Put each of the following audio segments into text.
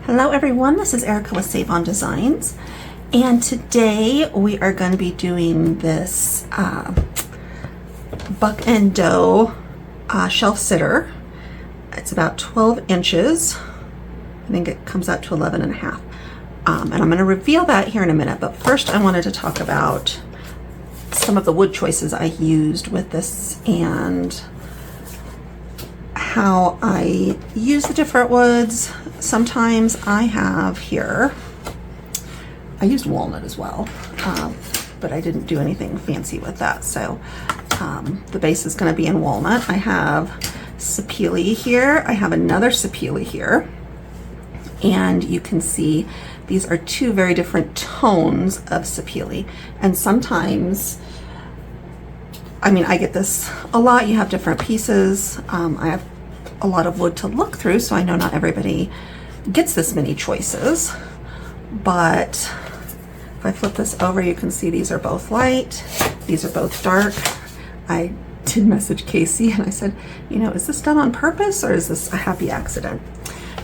Hello everyone, this is Erica with Save On Designs, and today we are going to be doing this Buck and Doe shelf sitter. It's about 12 inches. I think it comes out to 11 and a half. And I'm going to reveal that here in a minute, but first I wanted to talk about some of the wood choices I used with this and how I use the different woods. Sometimes I have here, I used walnut as well, but I didn't do anything fancy with that. So the base is going to be in walnut. I have sapele here. I have another sapele here. And you can see these are two very different tones of sapele. And sometimes, I mean, I get this a lot. You have different pieces. I have a lot of wood to look through, so I know not everybody gets this many choices. But if I flip this over, you can see these are both light, these are both dark. I did message Casey and I said, you know, is this done on purpose or is this a happy accident?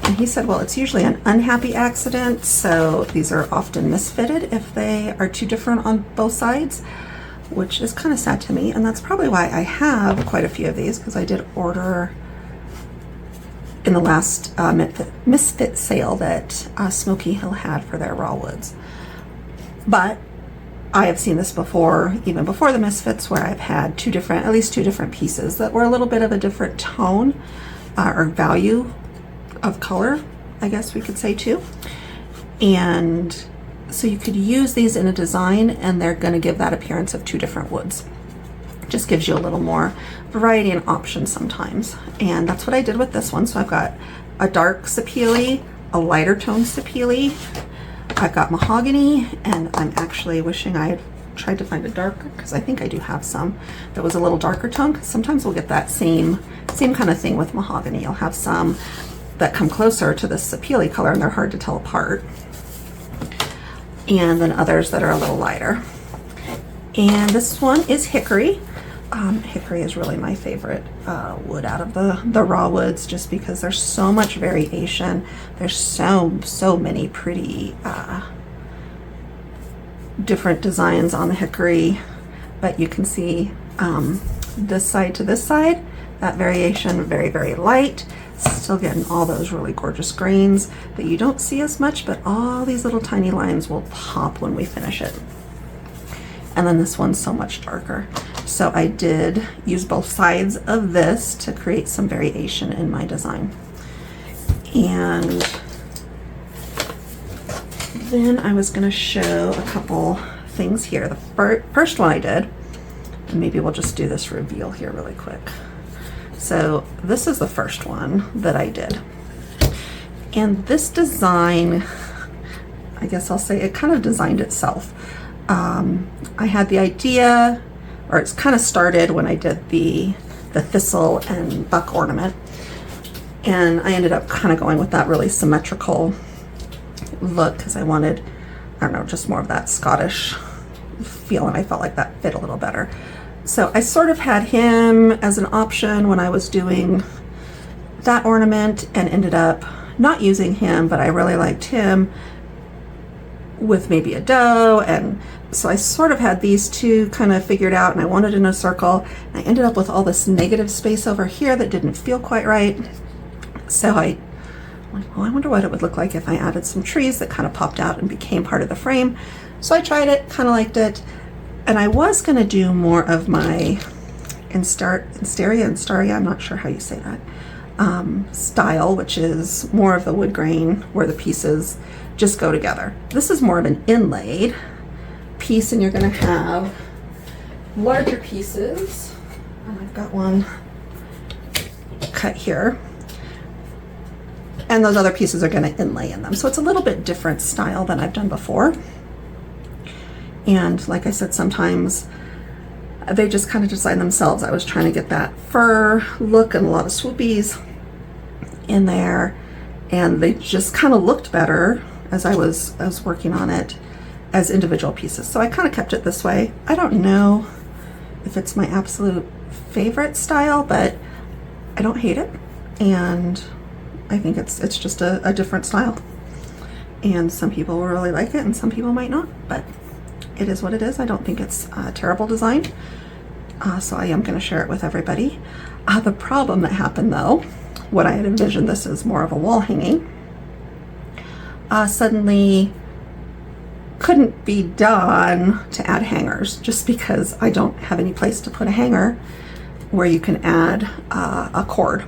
And he said, well, it's usually an unhappy accident, so these are often misfitted if they are too different on both sides, which is kind of sad to me. And that's probably why I have quite a few of these, because I did order in the last misfit sale that Smoky Hill had for their raw woods. But I have seen this before, even before the misfits, where I've had at least two different pieces that were a little bit of a different tone or value of color, I guess we could say too. And so you could use these in a design and they're going to give that appearance of two different woods. Just gives you a little more variety and options sometimes. And that's what I did with this one. So I've got a dark sapele, a lighter tone sapele, I've got mahogany, and I'm actually wishing I had tried to find a darker, because I think I do have some that was a little darker tone, because sometimes we'll get that same kind of thing with mahogany. You'll have some that come closer to the sapele color and they're hard to tell apart, and then others that are a little lighter. And this one is hickory. Hickory is really my favorite wood out of the raw woods, just because there's so much variation. There's so many pretty different designs on the hickory, but you can see this side to this side, that variation, very light. Still getting all those really gorgeous grains that you don't see as much, but all these little tiny lines will pop when we finish it. And then this one's so much darker. So I did use both sides of this to create some variation in my design. And then I was going to show a couple things here. The first one I did, and maybe we'll just do this reveal here really quick. So this is the first one that I did. And this design, I guess I'll say it kind of designed itself. I had the idea, or it's kind of started when I did the thistle and buck ornament, and I ended up kind of going with that really symmetrical look because I wanted, I don't know, just more of that Scottish feel, and I felt like that fit a little better. So I sort of had him as an option when I was doing that ornament and ended up not using him, but I really liked him with maybe a doe, and so I sort of had these two kind of figured out, and I wanted in a circle. I ended up with all this negative space over here that didn't feel quite right. So I wonder what it would look like if I added some trees that kind of popped out and became part of the frame. So I tried it, kind of liked it, and I was going to do more of my Instaria, I'm not sure how you say that, style, which is more of the wood grain where the pieces just go together. This is more of an inlaid piece, and you're going to have larger pieces, and I've got one cut here, and those other pieces are going to inlay in them. So it's a little bit different style than I've done before. And like I said, sometimes they just kind of decide themselves. I was trying to get that fur look and a lot of swoopies in there, and they just kind of looked better as I was working on it as individual pieces. So I kind of kept it this way. I don't know if it's my absolute favorite style, but I don't hate it, and I think it's just a different style. and some people will really like it and some people might not, but it is what it is. I don't think it's a terrible design, so I am going to share it with everybody. The problem that happened though, what I had envisioned this as more of a wall hanging, suddenly couldn't be done to add hangers, just because I don't have any place to put a hanger where you can add a cord.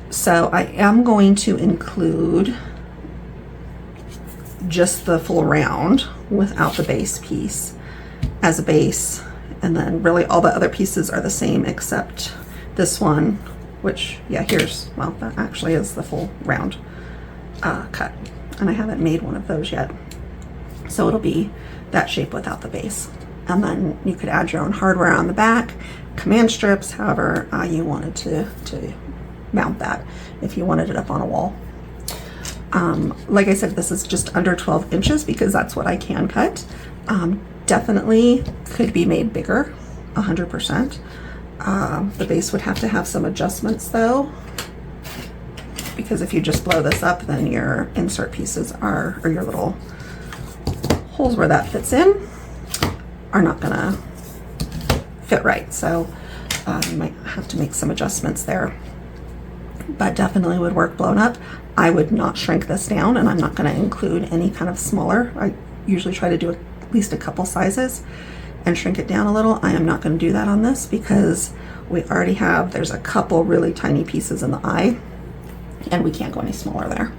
So I am going to include just the full round without the base piece as a base, and then really all the other pieces are the same except this one, which, yeah, well, that actually is the full round cut, and I haven't made one of those yet. So it'll be that shape without the base. And then you could add your own hardware on the back, command strips, however you wanted to mount that, if you wanted it up on a wall. Like I said, this is just under 12 inches because that's what I can cut. Definitely could be made bigger, 100%. The base would have to have some adjustments though, because if you just blow this up, then your insert pieces or your little holes where that fits in are not gonna fit right. So you might have to make some adjustments there, but definitely would work blown up. I would not shrink this down, and I'm not gonna include any kind of smaller. I usually try to do at least a couple sizes and shrink it down a little. I am not gonna do that on this because we already have, there's a couple really tiny pieces in the eye and we can't go any smaller there.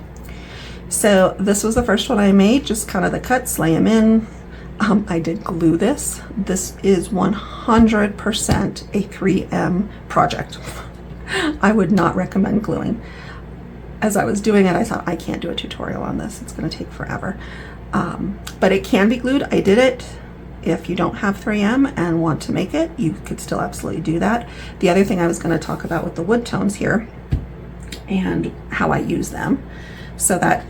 So this was the first one I made, just kind of the cuts, lay them in. I did glue this. This is 100% a 3M project. I would not recommend gluing. As I was doing it, I thought, I can't do a tutorial on this. It's gonna take forever. But it can be glued. I did it. If you don't have 3M and want to make it, you could still absolutely do that. The other thing I was gonna talk about with the wood tones here and how I use them, so that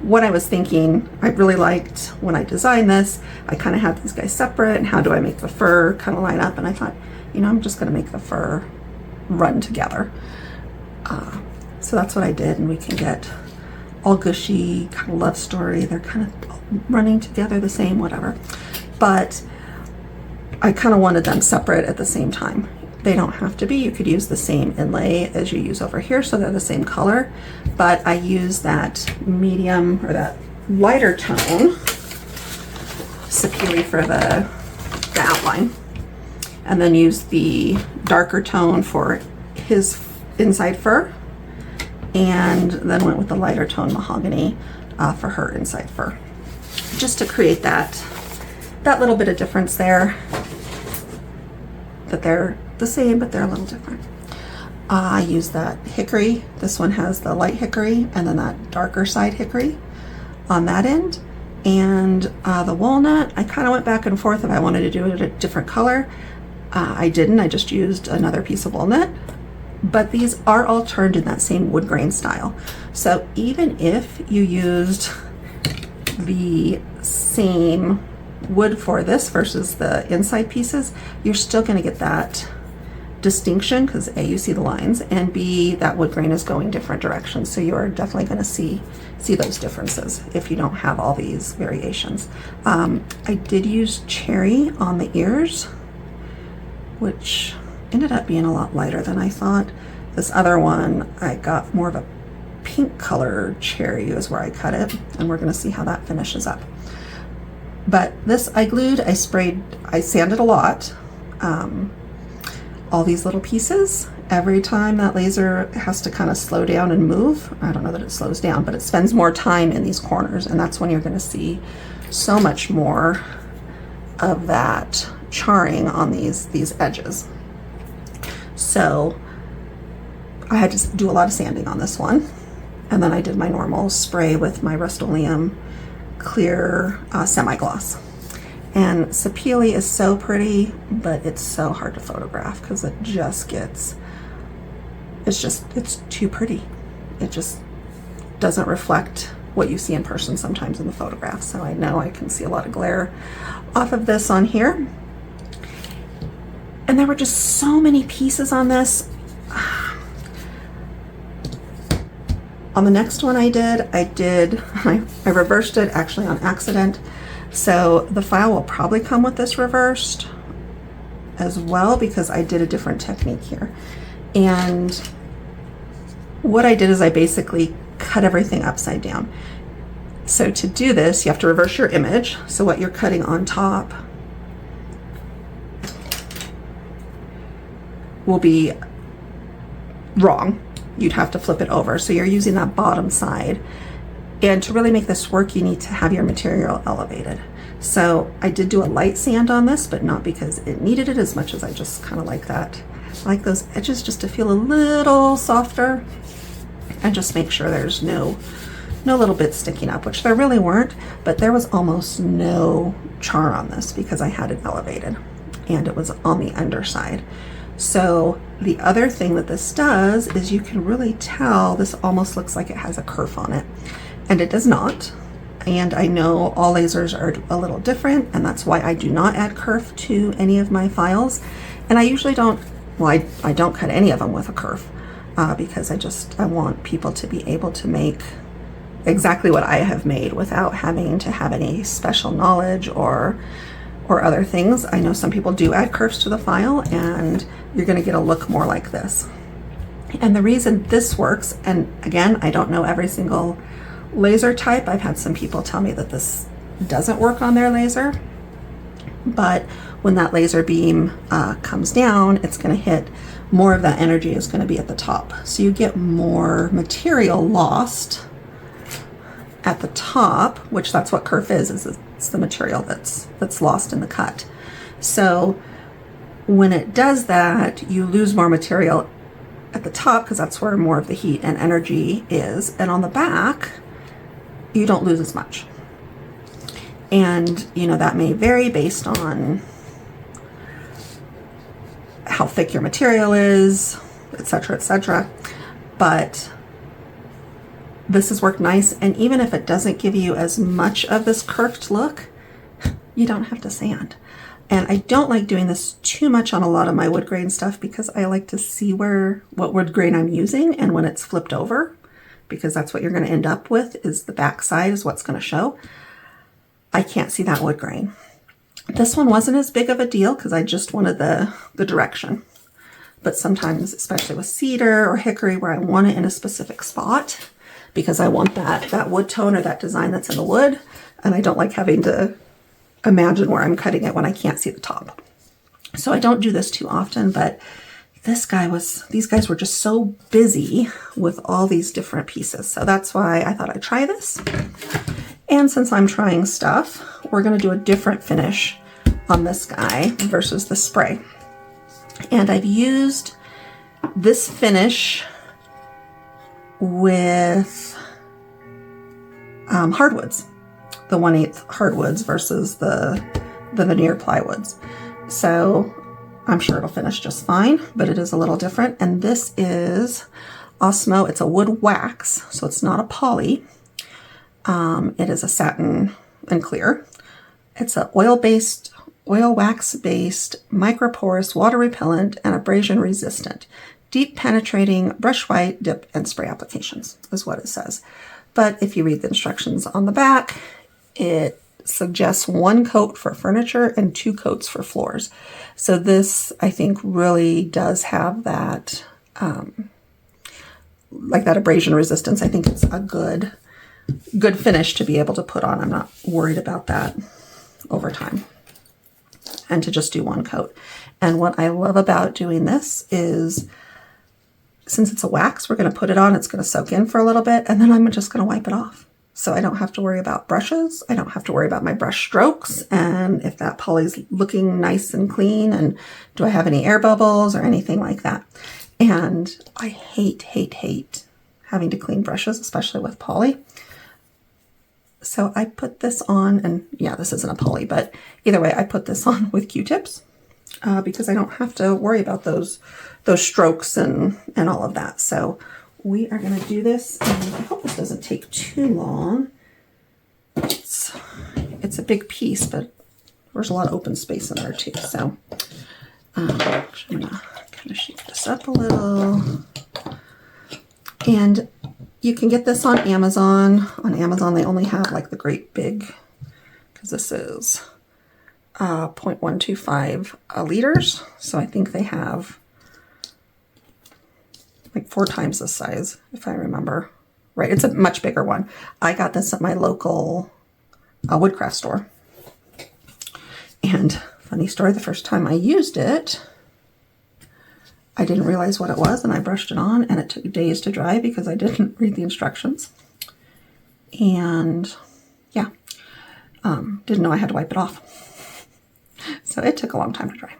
what I was thinking, I really liked when I designed this, I kind of had these guys separate, and how do I make the fur kind of line up? And I thought, you know, I'm just going to make the fur run together. So that's what I did, and we can get all gushy, kind of love story. They're kind of running together the same, whatever. But I kind of wanted them separate at the same time. They don't have to be. You could use the same inlay as you use over here, so they're the same color. But I use that medium or that lighter tone Sapele for the outline, and then use the darker tone for his inside fur, and then went with the lighter tone mahogany for her inside fur, just to create that little bit of difference there, that they're the same but they're a little different. I use that hickory. This one has the light hickory and then that darker side hickory on that end, and the walnut, I kind of went back and forth if I wanted to do it a different color. I didn't. I just used another piece of walnut, but these are all turned in that same wood grain style. So even if you used the same wood for this versus the inside pieces, you're still going to get that distinction, because A, you see the lines, and B, that wood grain is going different directions. So you are definitely going to see those differences if you don't have all these variations. I did use cherry on the ears, which ended up being a lot lighter than I thought. This other one, I got more of a pink color cherry is where I cut it, and we're going to see how that finishes up. But this I glued, I sprayed, I sanded a lot. All these little pieces, every time that laser has to kind of slow down and move. I don't know that it slows down, but it spends more time in these corners, and that's when you're going to see so much more of that charring on these edges. So I had to do a lot of sanding on this one, and then I did my normal spray with my Rust-Oleum clear semi-gloss. And Sapele is so pretty, but it's so hard to photograph because it just gets, it's too pretty. It just doesn't reflect what you see in person sometimes in the photograph. So I know I can see a lot of glare off of this on here. And there were just so many pieces on this. On the next one I reversed it actually on accident. So the file will probably come with this reversed as well because I did a different technique here. And what I did is I basically cut everything upside down. So to do this, you have to reverse your image. So what you're cutting on top will be wrong. You'd have to flip it over. So you're using that bottom side. And to really make this work, you need to have your material elevated. So I did do a light sand on this, but not because it needed it as much as I just kind of like that. I like those edges just to feel a little softer and just make sure there's no little bits sticking up, which there really weren't, but there was almost no char on this because I had it elevated and it was on the underside. So the other thing that this does is you can really tell this almost looks like it has a kerf on it, and it does not. And I know all lasers are a little different, and that's why I do not add kerf to any of my files. And I usually don't, well, I don't cut any of them with a kerf because I want people to be able to make exactly what I have made without having to have any special knowledge or other things. I know some people do add kerfs to the file, and you're going to get a look more like this. And the reason this works, and again, I don't know every single laser type. I've had some people tell me that this doesn't work on their laser, but when that laser beam comes down, it's going to hit more of that energy is going to be at the top. So you get more material lost at the top, which that's what kerf is it's the material that's lost in the cut. So when it does that, you lose more material at the top because that's where more of the heat and energy is. And on the back, you don't lose as much. And that may vary based on how thick your material is, etc., etc. But this has worked nice, and even if it doesn't give you as much of this curved look, you don't have to sand. And I don't like doing this too much on a lot of my wood grain stuff because I like to see what wood grain I'm using and when it's flipped over, because that's what you're going to end up with, is the back side is what's going to show. I can't see that wood grain. This one wasn't as big of a deal because I just wanted the direction. But sometimes, especially with cedar or hickory, where I want it in a specific spot, because I want that wood tone or that design that's in the wood, and I don't like having to imagine where I'm cutting it when I can't see the top. So I don't do this too often, but these guys were just so busy with all these different pieces. So that's why I thought I'd try this. And since I'm trying stuff, we're going to do a different finish on this guy versus the spray. And I've used this finish with hardwoods, the 1/8 hardwoods versus the veneer plywoods. So I'm sure it'll finish just fine, but it is a little different. And this is Osmo. It's a wood wax, so it's not a poly. It is a satin and clear. It's an oil wax-based, microporous, water repellent, and abrasion resistant. Deep penetrating brush white dip and spray applications is what it says. But if you read the instructions on the back, it suggests 1 coat for furniture and 2 coats for floors. So this, I think, really does have that, like that abrasion resistance. I think it's a good finish to be able to put on. I'm not worried about that over time. And to just do 1 coat. And what I love about doing this is, since it's a wax, we're going to put it on, it's going to soak in for a little bit, and then I'm just going to wipe it off. So I don't have to worry about brushes. I don't have to worry about my brush strokes, and if that poly's looking nice and clean, and do I have any air bubbles or anything like that. And I hate having to clean brushes, especially with poly. So I put this on, and yeah, this isn't a poly, but either way, I put this on with Q-tips because I don't have to worry about those strokes and all of that. So we are going to do this, and I hope this doesn't take too long. It's a big piece, but there's a lot of open space in there too. So I'm going to kind of shape this up a little. And You can get this on Amazon. On Amazon, they only have like the great big, because this is 0.125 liters. So I think they have like 4 times this size, if I remember right. It's a much bigger one. I got this at my local woodcraft store. And funny story, the first time I used it, I didn't realize what it was, and I brushed it on, and it took days to dry because I didn't read the instructions. And yeah, didn't know I had to wipe it off. So it took a long time to dry.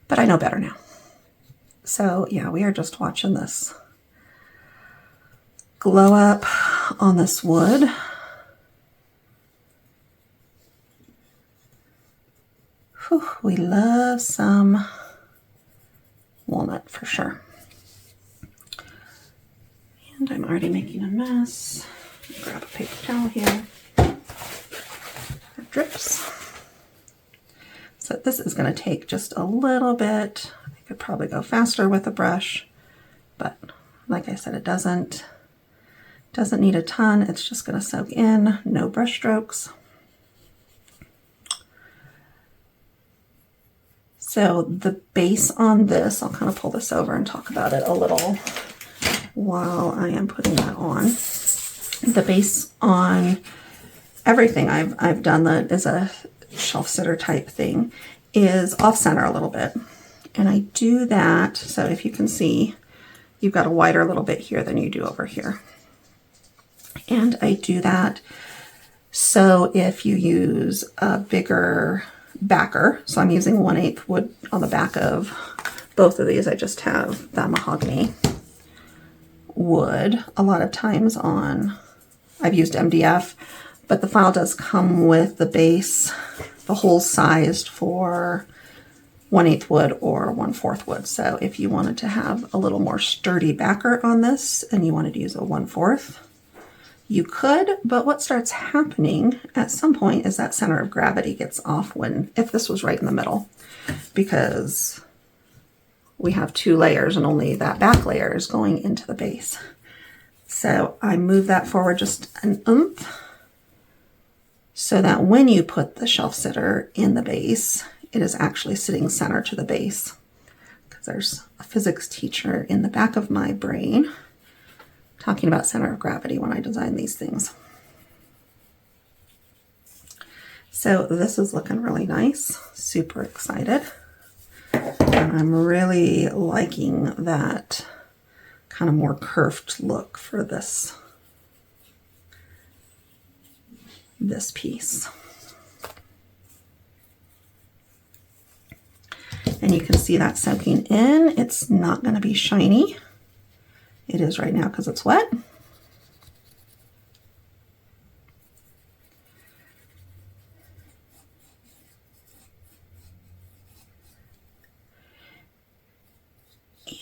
But I know better now. So yeah, we are just watching this glow up on this wood. Whew, we love some walnut for sure. And I'm already making a mess. Grab a paper towel here. It drips. So this is going to take just a little bit. I could probably go faster with a brush, but like I said, it doesn't need a ton. It's just going to soak in, no brush strokes. So the base on this, I'll kind of pull this over and talk about it a little while I am putting that on. The base on everything I've done that is a shelf sitter type thing is off center a little bit. And I do that, so if you can see, you've got a wider little bit here than you do over here. And I do that so if you use a bigger backer, so I'm using 1/8 wood on the back of both of these. I just have that mahogany wood. A lot of times I've used MDF, but the file does come with the base, the hole sized for 1/8 wood or 1/4 wood. So if you wanted to have a little more sturdy backer on this and you wanted to use a 1/4, you could, but what starts happening at some point is that center of gravity gets off if this was right in the middle, because we have 2 layers and only that back layer is going into the base. So I move that forward just an oomph so that when you put the shelf sitter in the base, it is actually sitting center to the base, because there's a physics teacher in the back of my brain talking about center of gravity when I design these things. So this is looking really nice. Super excited. And I'm really liking that kind of more curved look for this piece. And you can see that soaking in. It's not going to be shiny. It is right now because it's wet.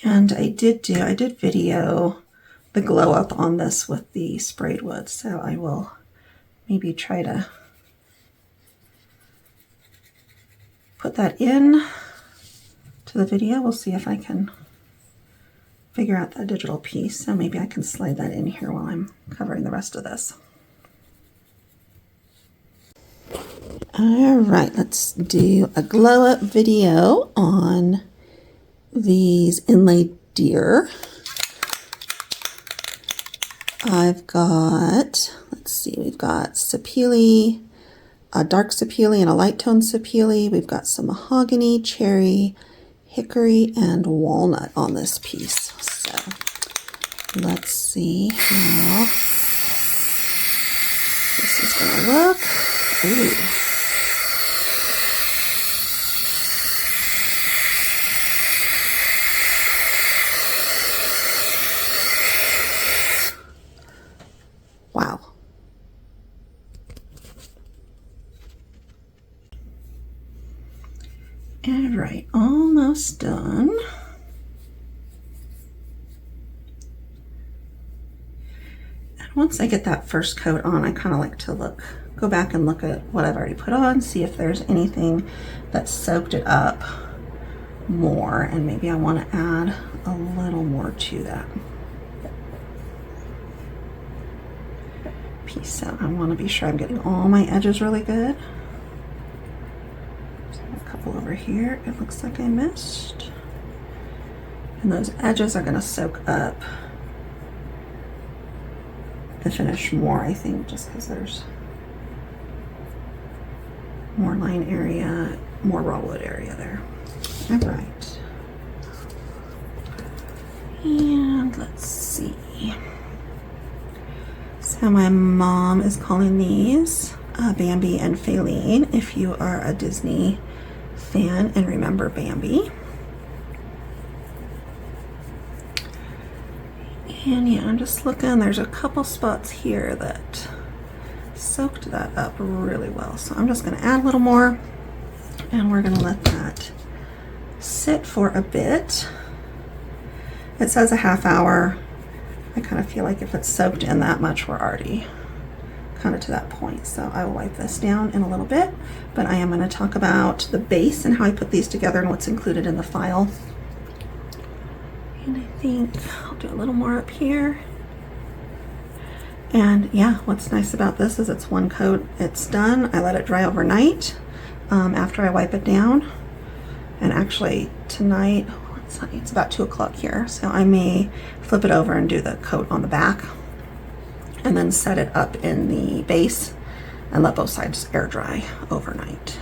And I did video the glow up on this with the sprayed wood, so I will maybe try to put that in to the video. We'll see if I can figure out that digital piece, so maybe I can slide that in here while I'm covering the rest of this. All right, let's do a glow up video on these inlaid deer. I've got, let's see, we've got sapele, a dark sapele and a light tone sapele. We've got some mahogany, cherry, hickory, and walnut on this piece. So let's see how this is going to look. Ooh. Wow. All right, almost done. And once I get that first coat on, I kind of like to go back and look at what I've already put on, see if there's anything that soaked it up more, and maybe I want to add a little more to that piece. So I want to be sure I'm getting all my edges really good. So a couple over here it looks like I missed, and those edges are going to soak up the finish more, I think, just because there's more line area, more raw wood area there. All right, and let's see. So my mom is calling these Bambi and Faline, if you are a Disney fan and remember Bambi. And yeah, I'm just looking, there's a couple spots here that soaked that up really well. So I'm just gonna add a little more, and we're gonna let that sit for a bit. It says a half hour. I kind of feel like if it's soaked in that much, we're already kind of to that point. So I will wipe this down in a little bit, but I am going to talk about the base and how I put these together and what's included in the file. And I think I'll do a little more up here. And yeah, what's nice about this is it's one coat, it's done. I let it dry overnight after I wipe it down. And actually tonight, it's about 2 o'clock here, so I may flip it over and do the coat on the back and then set it up in the base and let both sides air dry overnight.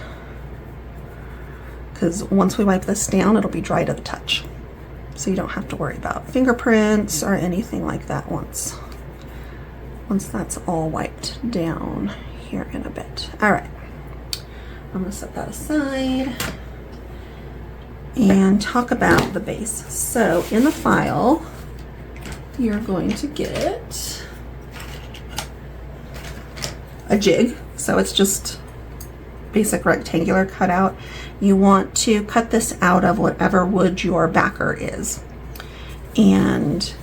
Because once we wipe this down, it'll be dry to the touch. So you don't have to worry about fingerprints or anything like that once that's all wiped down here in a bit. All right, I'm gonna set that aside and talk about the base. So in the file, you're going to get a jig. So it's just basic rectangular cutout. You want to cut this out of whatever wood your backer is. And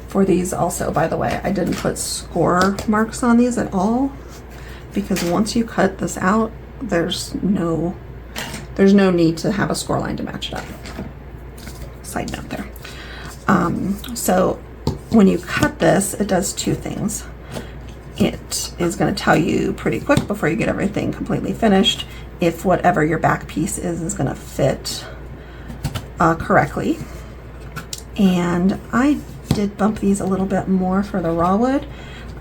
for these also, by the way, I didn't put score marks on these at all, because once you cut this out, there's no need to have a score line to match it up. Side note there. So when you cut this, it does two things. It is going to tell you pretty quick before you get everything completely finished if whatever your back piece is going to fit correctly. And I did bump these a little bit more for the raw wood.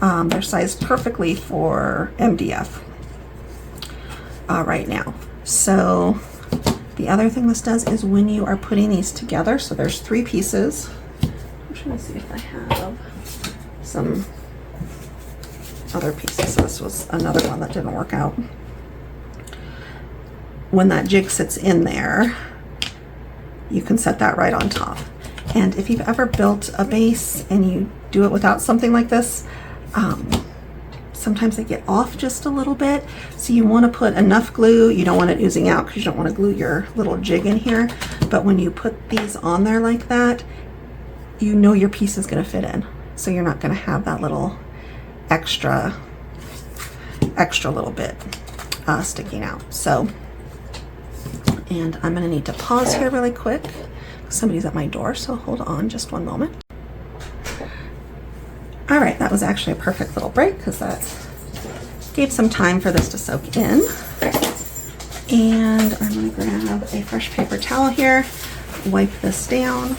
They're sized perfectly for MDF right now. So the other thing this does is when you are putting these together, so there's 3 pieces. I'm trying to see if I have some other pieces. This was another one that didn't work out. When that jig sits in there, you can set that right on top. And if you've ever built a base and you do it without something like this, sometimes they get off just a little bit. So you want to put enough glue. You don't want it oozing out because you don't want to glue your little jig in here. But when you put these on there like that, you know your piece is going to fit in. So you're not going to have that little extra little bit sticking out. So, and I'm going to need to pause here really quick. Somebody's at my door, so hold on just one moment. All right, that was actually a perfect little break because that gave some time for this to soak in. And I'm going to grab a fresh paper towel here, wipe this down.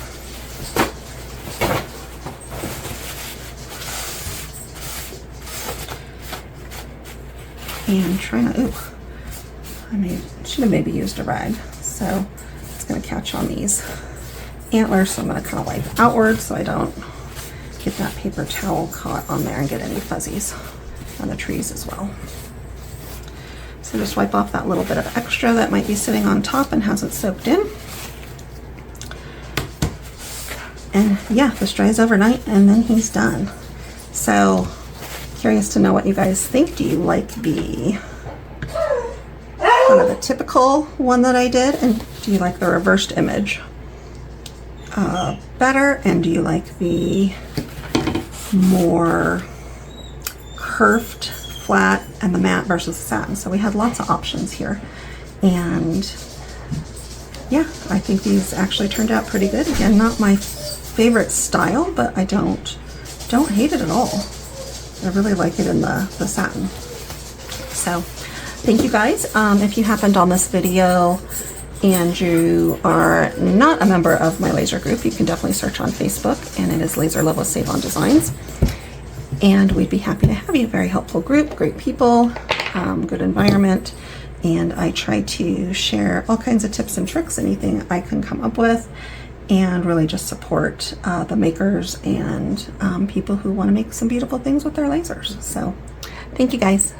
And try to, should have maybe used a rag. So it's going to catch on these antlers. So I'm going to kind of wipe outward so I don't get that paper towel caught on there and get any fuzzies on the trees as well. So just wipe off that little bit of extra that might be sitting on top and hasn't soaked in. And yeah, this dries overnight and then he's done. So curious to know what you guys think. Do you like the kind of the typical one that I did, and do you like the reversed image better, and do you like the more curved flat and the matte versus the satin? So we had lots of options here, and yeah, I think these actually turned out pretty good. Again, not my favorite style, but I don't hate it at all. I really like it in the satin. So thank you guys. If you happened on this video and you are not a member of my laser group, you can definitely search on Facebook, and it is Laser Love with Save On Designs. And we'd be happy to have you. Very helpful group, great people, good environment. And I try to share all kinds of tips and tricks, anything I can come up with, and really just support the makers and people who want to make some beautiful things with their lasers. So thank you guys.